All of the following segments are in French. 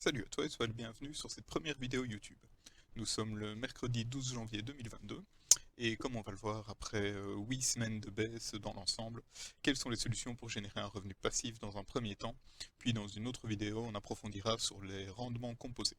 Salut à toi et sois le bienvenu sur cette première vidéo YouTube. Nous sommes le mercredi 12 janvier 2022 et comme on va le voir après 8 semaines de baisse dans l'ensemble, quelles sont les solutions pour générer un revenu passif dans un premier temps, puis dans une autre vidéo on approfondira sur les rendements composés.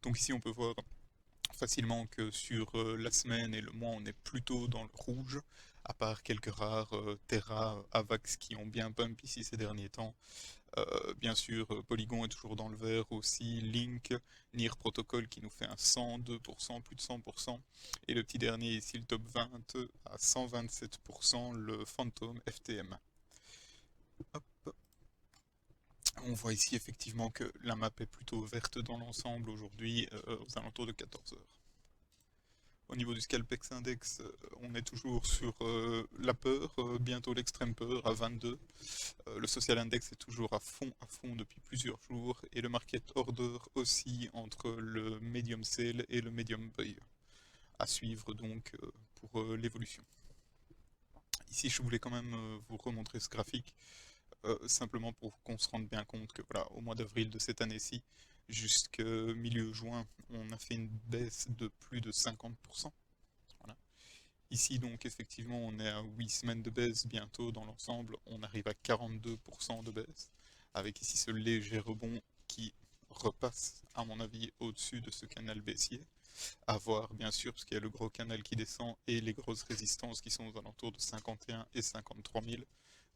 Donc ici on peut voir facilement que sur la semaine et le mois on est plutôt dans le rouge, à part quelques rares Terra, Avax qui ont bien pump ici ces derniers temps. Bien sûr, Polygon est toujours dans le vert aussi, Link, Nier Protocol qui nous fait un 102%, plus de 100%, et le petit dernier ici, le top 20 à 127%, le Phantom FTM. Hop. On voit ici effectivement que la map est plutôt verte dans l'ensemble aujourd'hui, aux alentours de 14 heures. Au niveau du Scalpex Index, on est toujours sur la peur, bientôt l'extrême peur à 22. Le Social Index est toujours à fond depuis plusieurs jours et le Market Order aussi entre le Medium Sell et le Medium Buy. À suivre donc pour l'évolution. Ici, je voulais quand même vous remontrer ce graphique, simplement pour qu'on se rende bien compte que voilà, au mois d'avril de cette année-ci, jusqu'à milieu juin, on a fait une baisse de plus de 50%. Voilà. Ici, donc, effectivement, on est à 8 semaines de baisse bientôt dans l'ensemble. On arrive à 42% de baisse, avec ici ce léger rebond qui repasse, à mon avis, au-dessus de ce canal baissier. À voir, bien sûr, parce qu'il y a le gros canal qui descend et les grosses résistances qui sont aux alentours de 51 et 53 000.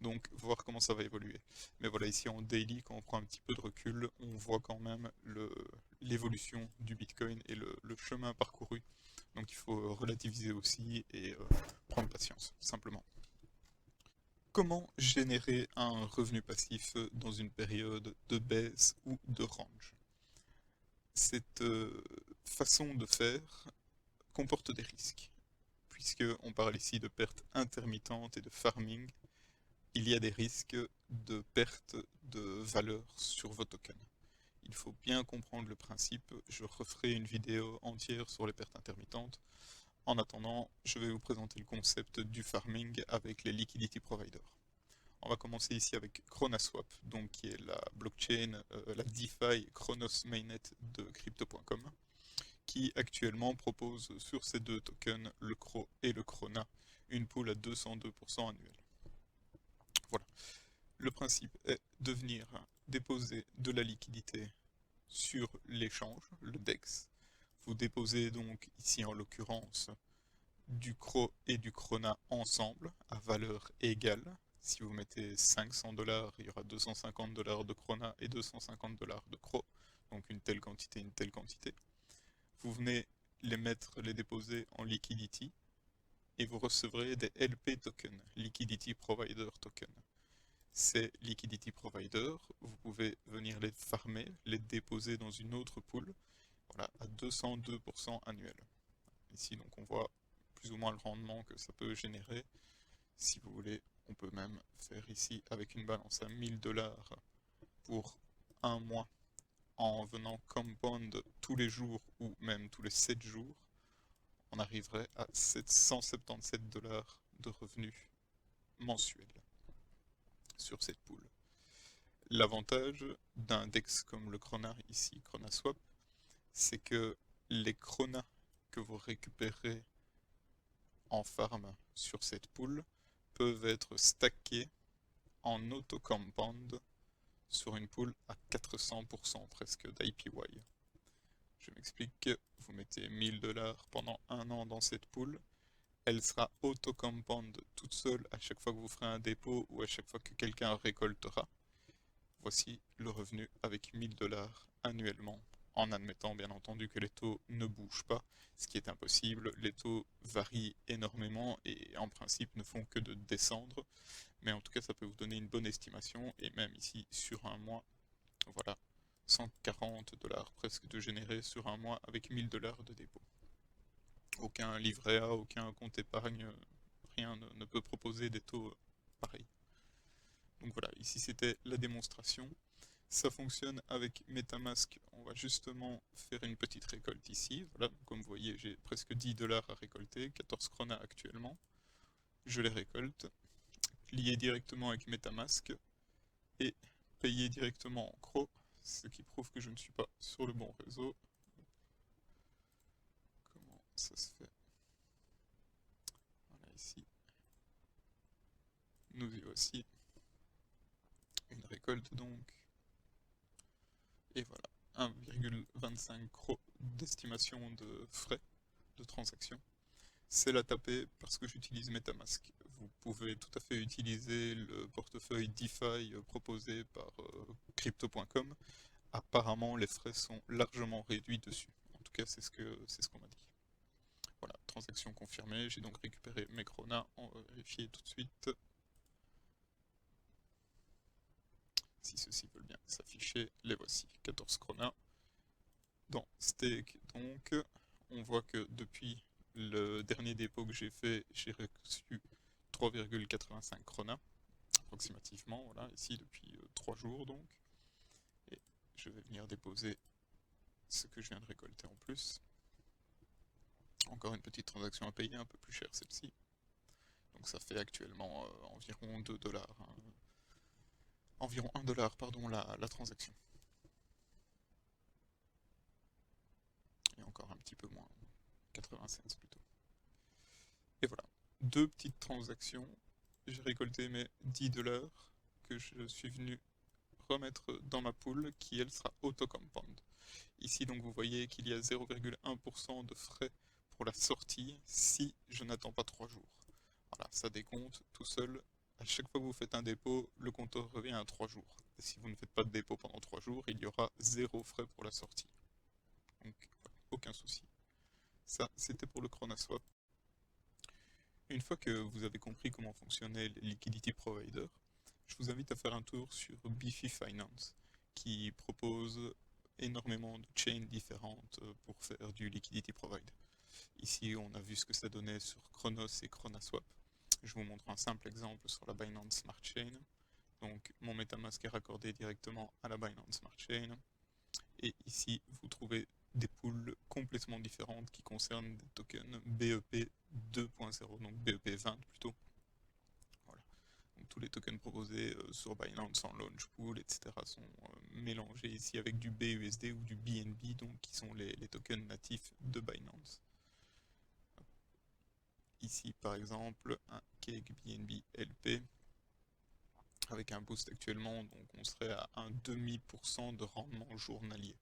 Donc, voir comment ça va évoluer. Mais voilà, ici en daily, quand on prend un petit peu de recul, on voit quand même l'évolution du Bitcoin et le chemin parcouru. Donc il faut relativiser aussi et prendre patience, simplement. Comment générer un revenu passif dans une période de baisse ou de range? Cette façon de faire comporte des risques, puisqu'on parle ici de pertes intermittentes et de farming. Il y a des risques de perte de valeur sur vos tokens. Il faut bien comprendre le principe. Je referai une vidéo entière sur les pertes intermittentes. En attendant, je vais vous présenter le concept du farming avec les liquidity providers. On va commencer ici avec Chronaswap, donc qui est la blockchain, la DeFi Chronos Mainnet de Crypto.com, qui actuellement propose sur ces deux tokens, le CRO et le Chrona, une pool à 202% annuel. Voilà. Le principe est de venir déposer de la liquidité sur l'échange, le DEX. Vous déposez donc ici en l'occurrence du CRO et du Chrona ensemble à valeur égale. Si vous mettez 500 $, il y aura 250 $ de Chrona et 250 $ de CRO. Donc une telle quantité, une telle quantité. Vous venez les mettre, les déposer en liquidity et vous recevrez des LP tokens, Liquidity Provider Token. Ces Liquidity Provider, vous pouvez venir les farmer, les déposer dans une autre pool, voilà, à 202% annuel. Ici, donc, on voit plus ou moins le rendement que ça peut générer. Si vous voulez, on peut même faire ici avec une balance à 1000 $ pour un mois en venant compound tous les jours ou même tous les 7 jours. On arriverait à 777 $ de revenus mensuels sur cette pool. L'avantage d'un DEX comme le Chrona ici, Chronaswap, c'est que les Chronas que vous récupérez en farm sur cette pool peuvent être stackés en auto-compound sur une pool à 400% presque d'IPY. Je m'explique, vous mettez 1000 $ pendant un an dans cette pool, elle sera auto-compound toute seule à chaque fois que vous ferez un dépôt ou à chaque fois que quelqu'un récoltera. Voici le revenu avec 1000 $ annuellement, en admettant bien entendu que les taux ne bougent pas, ce qui est impossible. Les taux varient énormément et en principe ne font que de descendre, mais en tout cas ça peut vous donner une bonne estimation, et même ici sur un mois, voilà, 140 $ presque de générer sur un mois avec 1000 $ de dépôt. Aucun livret A, aucun compte épargne, rien ne peut proposer des taux pareils. Donc voilà, ici c'était la démonstration. Ça fonctionne avec MetaMask. On va justement faire une petite récolte ici. Voilà, comme vous voyez, j'ai presque 10 $ à récolter, 14 Krona actuellement. Je les récolte, lié directement avec MetaMask et payé directement en CRO ce qui prouve que je ne suis pas sur le bon réseau. Comment ça se fait? Voilà, ici. Nous y voici. Une récolte donc. Et voilà, 1,25 CRO d'estimation de frais de transaction. C'est la taper parce que j'utilise MetaMask. Vous pouvez tout à fait utiliser le portefeuille DeFi proposé par crypto.com. Apparemment, les frais sont largement réduits dessus. En tout cas, c'est ce qu'on m'a dit. Voilà, transaction confirmée. J'ai donc récupéré mes Krona. On va vérifier tout de suite si ceux-ci veulent bien s'afficher. Les voici, 14 Krona. Dans Stake, donc, on voit que depuis le dernier dépôt que j'ai fait, j'ai reçu 3,85 Krona, approximativement, voilà, ici depuis 3 jours donc. Et je vais venir déposer ce que je viens de récolter en plus. Encore une petite transaction à payer, un peu plus cher celle-ci. Donc ça fait actuellement environ 2 dollars. Hein. Environ 1 dollar, pardon, la transaction. Et encore un petit peu moins, 80 cents plutôt. Et voilà, 2 petites transactions. J'ai récolté mes 10 dollars que je suis venu remettre dans ma pool qui elle sera auto-compound. Ici donc vous voyez qu'il y a 0,1% de frais pour la sortie si je n'attends pas 3 jours. Voilà, ça décompte tout seul. À chaque fois que vous faites un dépôt, le compteur revient à 3 jours. Et si vous ne faites pas de dépôt pendant 3 jours, il y aura 0 frais pour la sortie. Donc aucun souci. Ça, c'était pour le ChronaSwap. Une fois que vous avez compris comment fonctionnait les liquidity providers, je vous invite à faire un tour sur Beefy Finance, qui propose énormément de chains différentes pour faire du liquidity provider. Ici, on a vu ce que ça donnait sur Chronos et ChronaSwap. Je vous montre un simple exemple sur la Binance Smart Chain. Donc, mon MetaMask est raccordé directement à la Binance Smart Chain. Et ici, vous trouvez des pools complètement différentes qui concernent des tokens BEP 2.0, donc BEP 20 plutôt. Voilà. Donc, tous les tokens proposés sur Binance en launch pool, etc. sont mélangés ici avec du BUSD ou du BNB, donc qui sont les tokens natifs de Binance. Ici par exemple un Cake BNB LP avec un boost actuellement, donc on serait à 1,5% de rendement journalier.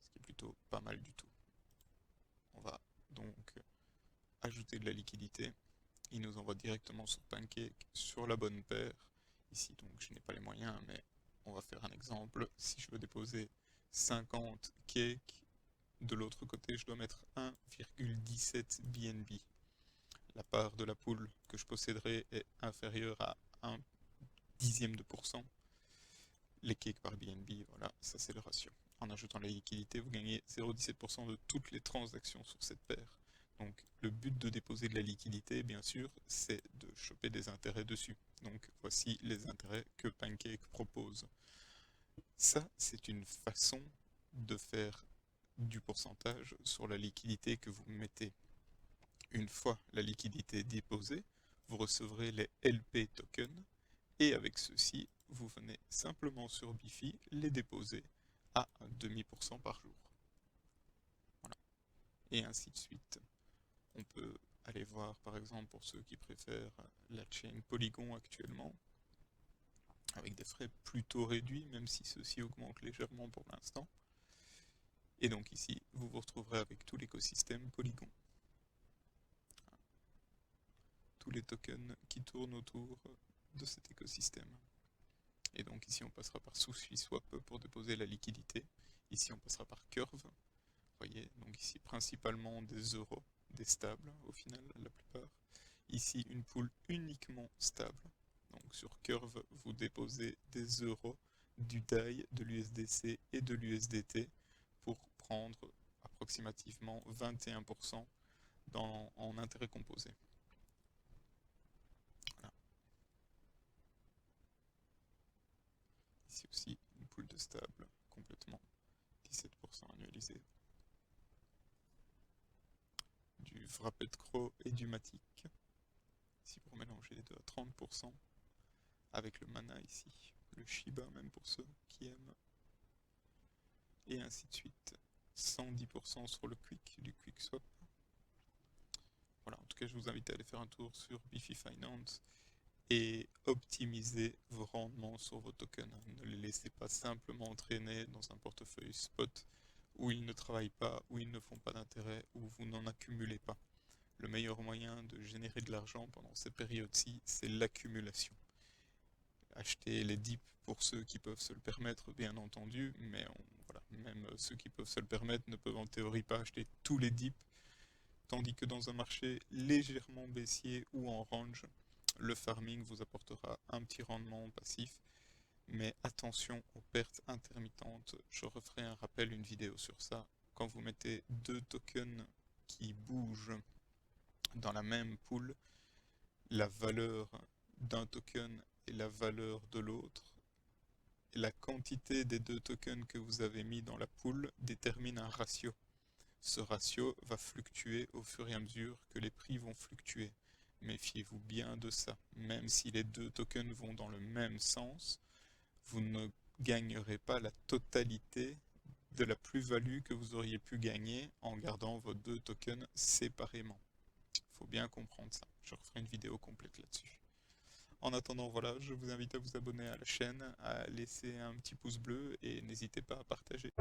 Ce qui est plutôt pas mal du tout. On va donc ajouter de la liquidité. Il nous envoie directement sur Pancake sur la bonne paire. Ici donc je n'ai pas les moyens, mais on va faire un exemple. Si je veux déposer 50 cakes, de l'autre côté je dois mettre 1,17 BNB. La part de la poule que je posséderai est inférieure à 1 dixième de %. Les cakes par BNB, voilà, ça c'est le ratio. En ajoutant la liquidité, vous gagnez 0,17% de toutes les transactions sur cette paire. Donc le but de déposer de la liquidité, bien sûr, c'est de choper des intérêts dessus. Donc voici les intérêts que Pancake propose. Ça, c'est une façon de faire du pourcentage sur la liquidité que vous mettez. Une fois la liquidité déposée, vous recevrez les LP tokens et avec ceux-ci, vous venez simplement sur Bifi les déposer à 0,5% par jour. Voilà. Et ainsi de suite. On peut aller voir par exemple pour ceux qui préfèrent la chain Polygon actuellement, avec des frais plutôt réduits, même si ceux-ci augmentent légèrement pour l'instant. Et donc ici, vous vous retrouverez avec tout l'écosystème Polygon. Tous les tokens qui tournent autour de cet écosystème. Et donc ici on passera par SushiSwap pour déposer la liquidité. Ici on passera par Curve. Vous voyez, donc ici principalement des euros, des stables au final la plupart. Ici une pool uniquement stable. Donc sur Curve vous déposez des euros, du DAI, de l'USDC et de l'USDT pour prendre approximativement 21% en intérêt composé. Voilà. Ici aussi une pool de stable complètement 17% annualisé. Du Wrapped Crow et du Matic. Ici pour mélanger les deux à 30%. Avec le mana ici. le Shiba même pour ceux qui aiment, et ainsi de suite. 110% sur le Quick, du Quick Swap. Voilà, en tout cas je vous invite à aller faire un tour sur Bifi Finance et optimiser vos rendements sur vos tokens. Ne les laissez pas simplement traîner dans un portefeuille spot où ils ne travaillent pas, où ils ne font pas d'intérêt, où vous n'en accumulez pas. Le meilleur moyen de générer de l'argent pendant ces périodes-ci, c'est l'accumulation. Acheter les dips pour ceux qui peuvent se le permettre, bien entendu, mais voilà, même ceux qui peuvent se le permettre ne peuvent en théorie pas acheter tous les dips, tandis que dans un marché légèrement baissier ou en range, le farming vous apportera un petit rendement passif, mais attention aux pertes intermittentes. Je referai un rappel, une vidéo sur ça. Quand vous mettez deux tokens qui bougent dans la même pool, la valeur d'un token et la valeur de l'autre, la quantité des deux tokens que vous avez mis dans la pool détermine un ratio. Ce ratio va fluctuer au fur et à mesure que les prix vont fluctuer. Méfiez-vous bien de ça. Même si les deux tokens vont dans le même sens, vous ne gagnerez pas la totalité de la plus-value que vous auriez pu gagner en gardant vos deux tokens séparément. Il faut bien comprendre ça. Je referai une vidéo complète là-dessus. En attendant, voilà, je vous invite à vous abonner à la chaîne, à laisser un petit pouce bleu et n'hésitez pas à partager.